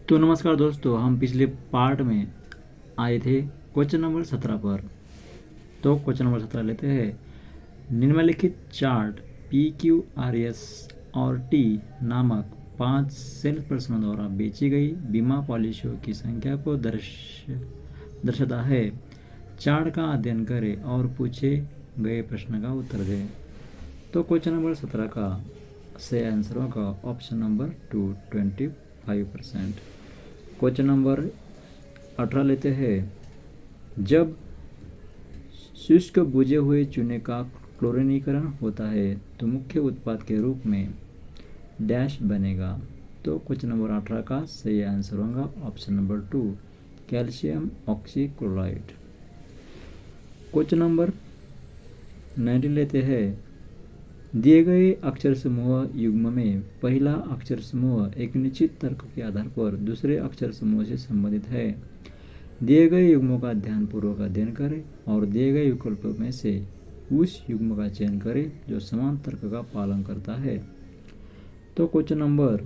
तो नमस्कार दोस्तों, हम पिछले पार्ट में आए थे क्वेश्चन नंबर 17 पर। तो क्वेश्चन नंबर 17 लेते हैं। निम्नलिखित chart P Q R S और टी नामक 5 सेल्स पर्सनों द्वारा बेची गई बीमा पॉलिसियों की संख्या को दर्शाता है। चार्ट का अध्ययन करें और पूछे गए प्रश्न का उत्तर दें। तो क्वेश्चन नंबर 17 का सही आंसर होगा ऑप्शन नंबर 2, 25%। क्वेश्चन नंबर 18 लेते हैं। जब शुष्क बुझे हुए चूने का क्लोरीनीकरण होता है तो मुख्य उत्पाद के रूप में डैश बनेगा। तो क्वेश्चन नंबर 18 का सही आंसर होगा option number 2, calcium oxychloride. Question number 19 लेते हैं। दिए गए अक्षर समूह युग्म में पहला अक्षर समूह एक निश्चित तर्क के आधार पर दूसरे अक्षर समूह से संबंधित है। दिए गए युग्मों का ध्यानपूर्वक अध्ययन करें और दिए गए विकल्पों में से उस युग्म का चयन करें जो समान तर्क का पालन करता है। तो क्वेश्चन नंबर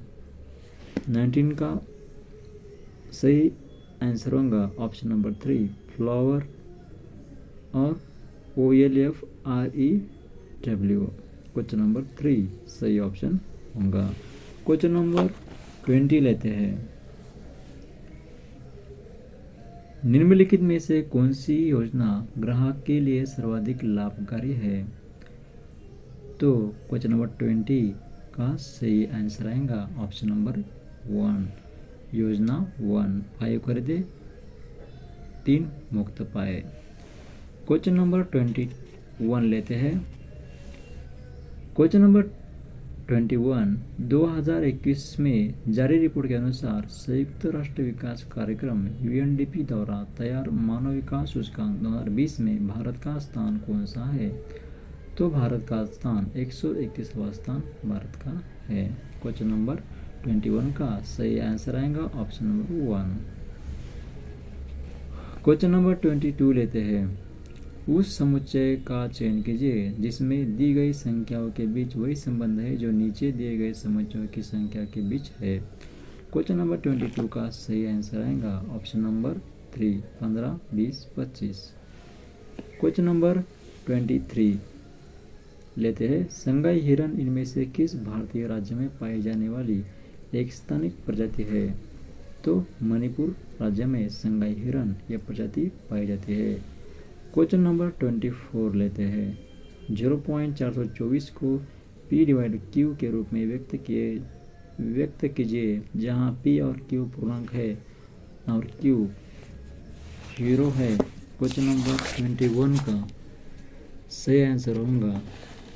19 का सही आंसर होगा ऑप्शन नंबर 3, फ्लावर और OLFREW। क्वेश्चन नंबर 3 सही ऑप्शन होगा। क्वेश्चन नंबर 20 लेते हैं। निम्नलिखित में से कौन सी योजना ग्राहक के लिए सर्वाधिक लाभकारी है? तो क्वेश्चन नंबर 20 का सही आंसर आएगा ऑप्शन नंबर 1, योजना 1, 5 खरीदे 3 मुफ्त पाए। क्वेश्चन नंबर 21 लेते हैं। क्वेश्चन नंबर 21, 2021 में जारी रिपोर्ट के अनुसार संयुक्त राष्ट्र विकास कार्यक्रम UNDP द्वारा तैयार मानव विकास सूचकांक 2020 में भारत का स्थान कौन सा है? तो भारत का स्थान 131वां स्थान भारत का है। क्वेश्चन नंबर 21 का सही आंसर आएगा ऑप्शन नंबर 1। क्वेश्चन नंबर 22 लेते हैं। उस समुच्चय का चयन कीजिए जिसमें दी गई संख्याओं के बीच वही संबंध है जो नीचे दिए गए समुच्चयों की संख्या के बीच है। क्वेश्चन नंबर 22 का सही आंसर आएगा ऑप्शन नंबर 3, 15, 20, 25। क्वेश्चन नंबर 23 लेते हैं। संगाई हिरन इनमें से किस भारतीय राज्य में पाई जाने वाली एक स्थानिक प्रजाति है? तो मणिपुर राज्य में संगाई हिरन यह प्रजाति पाई जाती है। क्वेश्चन नंबर 24 लेते हैं। 0.424 को P/Q के रूप में व्यक्त कीजिए जहां P और Q पूर्णांक है और Q 0 है। क्वेश्चन नंबर 21 का सही आंसर होगा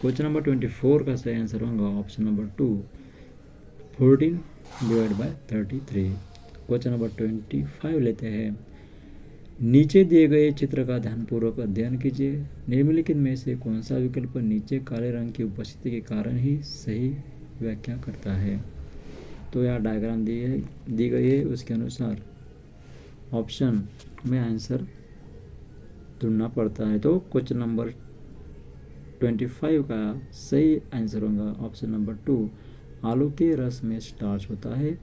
क्वेश्चन नंबर 24 का सही आंसर होगा ऑप्शन नंबर 2, 14/33। क्वेश्चन नंबर 25 लेते हैं। नीचे दिए गए चित्र का ध्यानपूर्वक अध्ययन कीजिए। निम्नलिखित में से कौन सा विकल्प नीचे काले रंग की उपस्थिति के कारण ही सही व्याख्या करता है? तो यहाँ डायग्राम दी गई है, उसके अनुसार ऑप्शन में आंसर ढूंढना पड़ता है। तो क्वेश्चन नंबर 25 का सही आंसर होगा ऑप्शन नंबर 2, आलू के रस में स्टार्च होता है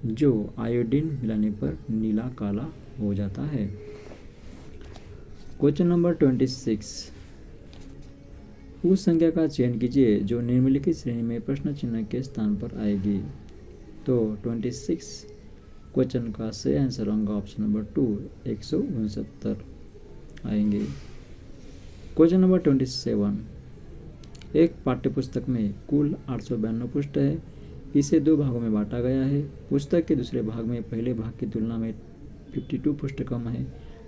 जो आयोडीन मिलाने पर नीला काला हो जाता है। क्वेश्चन नंबर 26, उस संख्या का चयन कीजिए जो निम्नलिखित श्रेणी में प्रश्न चिन्ह के स्थान पर आएगी। तो 26 क्वेश्चन का सही आंसर होगा ऑप्शन नंबर 2, 169 आएंगे। क्वेश्चन नंबर 27, एक पाठ्यपुस्तक में कुल 892 पृष्ठ है। इसे 2 भागों में बांटा गया है। पुस्तक के दूसरे भाग में पहले भाग की तुलना में 52 पृष्ठ कम है।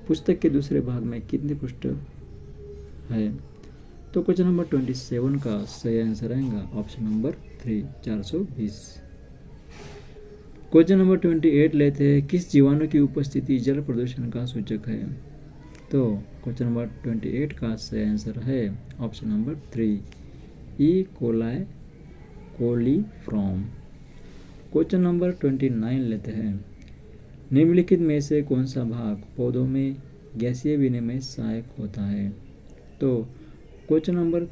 पुस्तक के दूसरे भाग में कितने पृष्ठ है? तो क्वेश्चन नंबर 27 का सही आंसर आएगा ऑप्शन नंबर 3, 420। क्वेश्चन नंबर 28 लेते हैं। किस जीवाणु की उपस्थिति जल प्रदूषण का सूचक है? तो क्वेश्चन नंबर 28 का सही आंसर है ऑप्शन नंबर 3, ई कोलीफॉर्म। क्वेश्चन नंबर 29 लेते हैं। निम्नलिखित में से कौन सा भाग पौधों में गैसीय विनिमय सहायक होता है? तो क्वेश्चन नंबर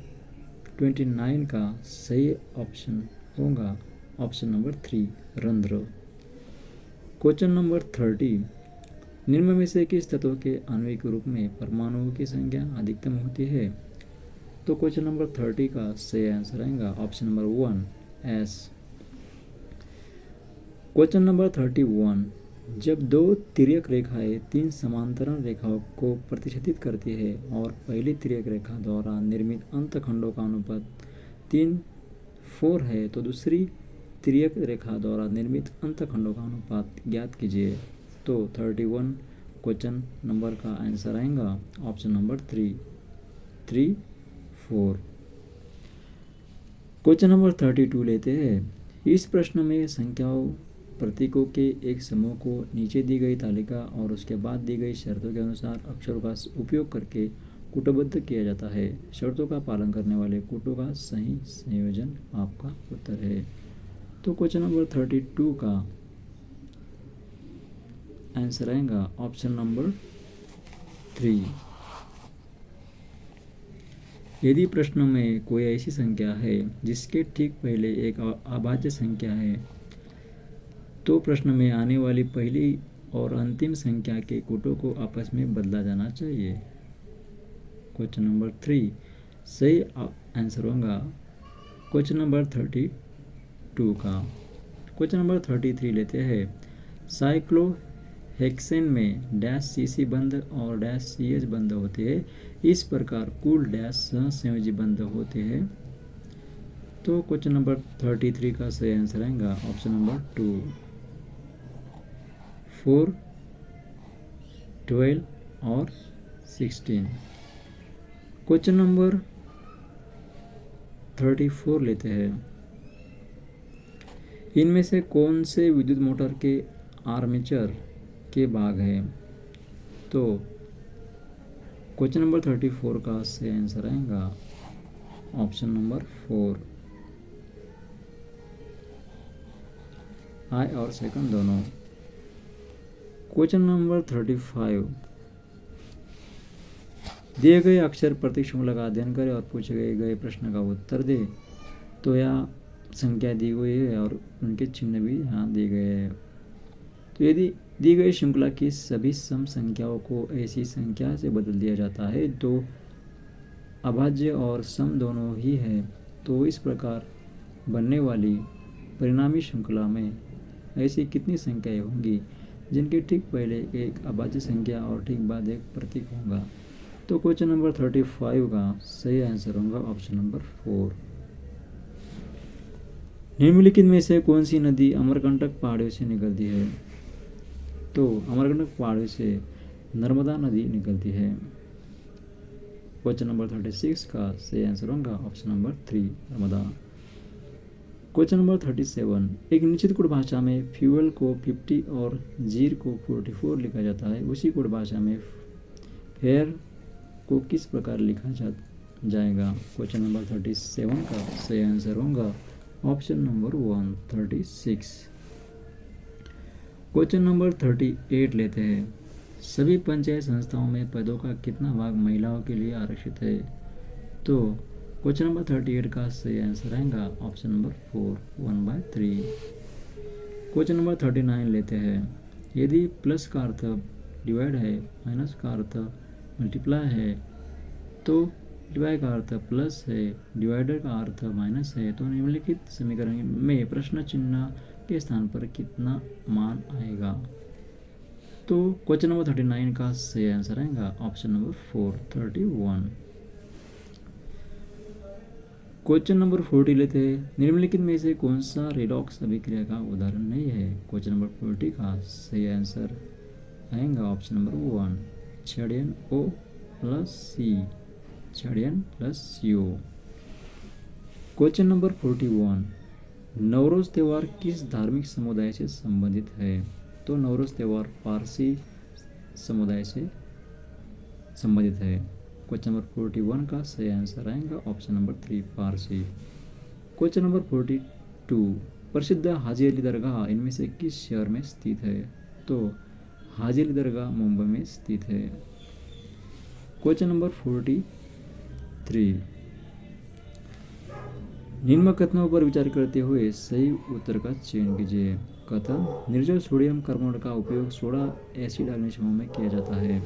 29 का सही ऑप्शन होगा ऑप्शन नंबर 3, रंध्र। क्वेश्चन नंबर 30, निम्न में से किस तत्व के आणविक रूप में परमाणुओं की संख्या अधिकतम होती है? तो क्वेश्चन नंबर 30 का सही आंसर आएगा option number 1 S. Question number 31, जब दो तिर्यक रेखाएं तीन समांतरण रेखाओं को प्रतिच्छेदित करती है और पहली तिर्यक रेखा द्वारा निर्मित अंतखंडों का अनुपात 3:4 है तो दूसरी तिर्यक रेखा द्वारा निर्मित अंतखंडों का अनुपात ज्ञात कीजिए। तो 31 क्वेश्चन नंबर का आंसर आएगा ऑप्शन नंबर 3:4। क्वेश्चन नंबर 32 लेते हैं। इस प्रश्न में संख्याओं प्रतीकों के एक समूह को नीचे दी गई तालिका और उसके बाद दी गई शर्तों के अनुसार अक्षरों का उपयोग करके कूटबद्ध किया जाता है। शर्तों का पालन करने वाले कूटों का सही संयोजन आपका उत्तर है। तो क्वेश्चन नंबर 32 का आंसर आएगा ऑप्शन नंबर 3। यदि प्रश्न में कोई ऐसी संख्या है जिसके ठीक पहले एक अभाज्य संख्या है तो प्रश्न में आने वाली पहली और अंतिम संख्या के कूटों को आपस में बदला जाना चाहिए। क्वेश्चन नंबर 3 सही आंसर होगा क्वेश्चन नंबर 32 का। क्वेश्चन नंबर 33 लेते हैं। साइक्लोहेक्सेन में डैश सीसी बंध और डैश सीएच बंध होते हैं। इस प्रकार कुल डैश सहसंयोजी बंध होते हैं। तो क्वेश्चन नंबर 33 का सही आंसर आएगा ऑप्शन नंबर 2 4, 12 और 16। क्वेश्चन नंबर 34 लेते हैं। इनमें से कौन से विद्युत मोटर के आर्मेचर के भाग हैं? तो क्वेश्चन नंबर 34 का सही आंसर आएगा ऑप्शन नंबर 4 आई और सेकंड दोनों। क्वेश्चन नंबर 35, दिए गए अक्षर प्रतीक श्रृंखला का अध्ययन करें और पूछे गए प्रश्न का उत्तर दे। तो यह संख्या दी गई है और उनके चिन्ह भी यहाँ दिए गए हैं। तो यदि दी गई श्रृंखला की सभी सम संख्याओं को ऐसी संख्या से बदल दिया जाता है तो अभाज्य और सम दोनों ही है तो इस प्रकार बनने वाली परिणामी श्रृंखला में ऐसी कितनी संख्याएं होंगी जिनके ठीक पहले एक अभाज्य संख्या और ठीक बाद एक प्रतीक होगा? तो क्वेश्चन नंबर 35 का सही आंसर होगा ऑप्शन नंबर 4। निम्नलिखित में से कौन सी नदी अमरकंटक पहाड़ियों से निकलती है? तो अमरकंटक पहाड़ियों से नर्मदा नदी निकलती है। क्वेश्चन नंबर 36 का सही आंसर होगा option number 3 Narmada. Question number 37, एक निश्चित कोड भाषा में फ्यूल को 50 और जीर को 44 लिखा जाता है। उसी कोड भाषा में फेयर को किस प्रकार लिखा जाएगा? क्वेश्चन नंबर 37 का सही आंसर होगा ऑप्शन नंबर 1 36। क्वेश्चन नंबर 38 लेते हैं। सभी पंचायत संस्थाओं में पदों का कितना भाग महिलाओं के लिए आरक्षित है? तो क्वेश्चन नंबर 38 का सही आंसर आएगा ऑप्शन नंबर 4 1/3। क्वेश्चन नंबर 39 लेते हैं। यदि प्लस का अर्थ डिवाइड है, माइनस का अर्थ मल्टीप्लाई है, तो डिवाइड का अर्थ प्लस है, डिवाइडर का अर्थ माइनस है, तो निम्नलिखित समीकरण में प्रश्न चिन्ह के स्थान पर कितना मान आएगा? तो क्वेश्चन नंबर 39 का सही आंसर आएगा ऑप्शन नंबर 4 31। क्वेश्चन नंबर 40 लेते हैं। निम्नलिखित में से कौन सा रेडॉक्स अभिक्रिया का उदाहरण नहीं है? क्वेश्चन नंबर 40 का सही आंसर आएगा option number 1 ZnO plus C ZN plus CO। Question number 41, Navroz त्यौहार किस धार्मिक समुदाय से संबंधित है? तो नवरोज त्यौहार पारसी समुदाय से संबंधित है। क्वेश्चन नंबर 41 का सही आंसर आएगा option number 3 Parsi. Question number 42, प्रसिद्ध हाजी अली दरगाह इनमें से किस शहर में स्थित है? तो हाजी अली दरगाह मुंबई में स्थित है। क्वेश्चन नंबर 43, निम्न कथनों पर विचार करते हुए सही उत्तर का चयन कीजिए। कथन। निर्जल सोडियम कार्बोनेट का उपयोग सोडा एसिड अग्निशमन में किया जाता है।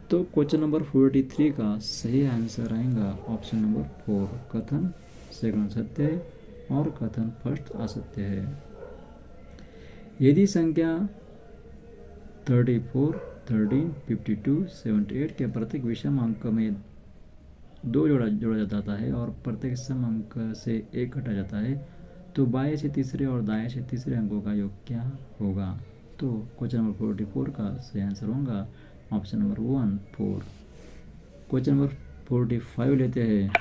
तो क्वेश्चन नंबर 43 का सही आंसर आएगा ऑप्शन नंबर 4, कथन सेकंड सत्य है और कथन फर्स्ट असत्य है। यदि संख्या 34, 13, 52, 78 के प्रत्येक विषम अंक में 2 जोड़ा जाता है और प्रत्येक सम अंक से 1 घटा जाता है, तो बाएं से तीसरे और दाएं से तीसरे अंकों का योग क्या होगा? तो क्वेश्चन नंबर 44 का सही आंसर होगा ऑप्शन नंबर 1, 4। क्वेश्चन नंबर 45 लेते हैं।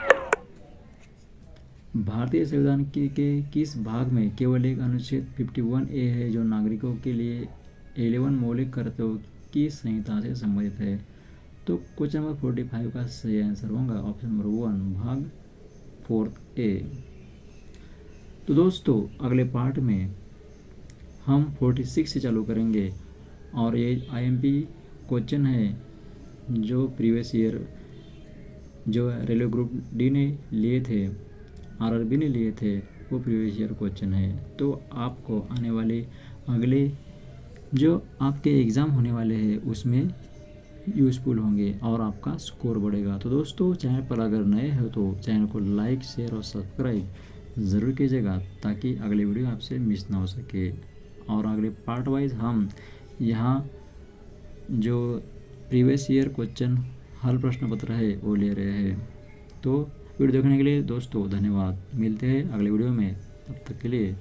भारतीय संविधान के किस भाग में केवल एक अनुच्छेद 51A है जो नागरिकों के लिए 11 मौलिक कर्तव्यों की संहिता से संबंधित है? तो क्वेश्चन नंबर 45 का सही आंसर होगा ऑप्शन नंबर 1, भाग 4A। तो दोस्तों अगले पार्ट में हम 46 से चालू करेंगे और ये IMP क्वेश्चन है जो प्रीवियस ईयर जो रेलवे ग्रुप डी ने लिए थे, RRB ने लिए थे, वो प्रीवियस ईयर क्वेश्चन है। तो आपको आने वाले अगले जो आपके एग्ज़ाम होने वाले हैं उसमें यूज़फुल होंगे और आपका स्कोर बढ़ेगा। तो दोस्तों चैनल पर अगर नए हो तो चैनल को लाइक, शेयर और सब्सक्राइब ज़रूर कीजिएगा ताकि अगले वीडियो आपसे मिस ना हो सके। और अगले पार्ट वाइज हम यहाँ जो प्रीवियस ईयर क्वेश्चन हल प्रश्न पत्र है वो ले रहे हैं। तो वीडियो देखने के लिए दोस्तों धन्यवाद। मिलते हैं अगले वीडियो में, तब तक के लिए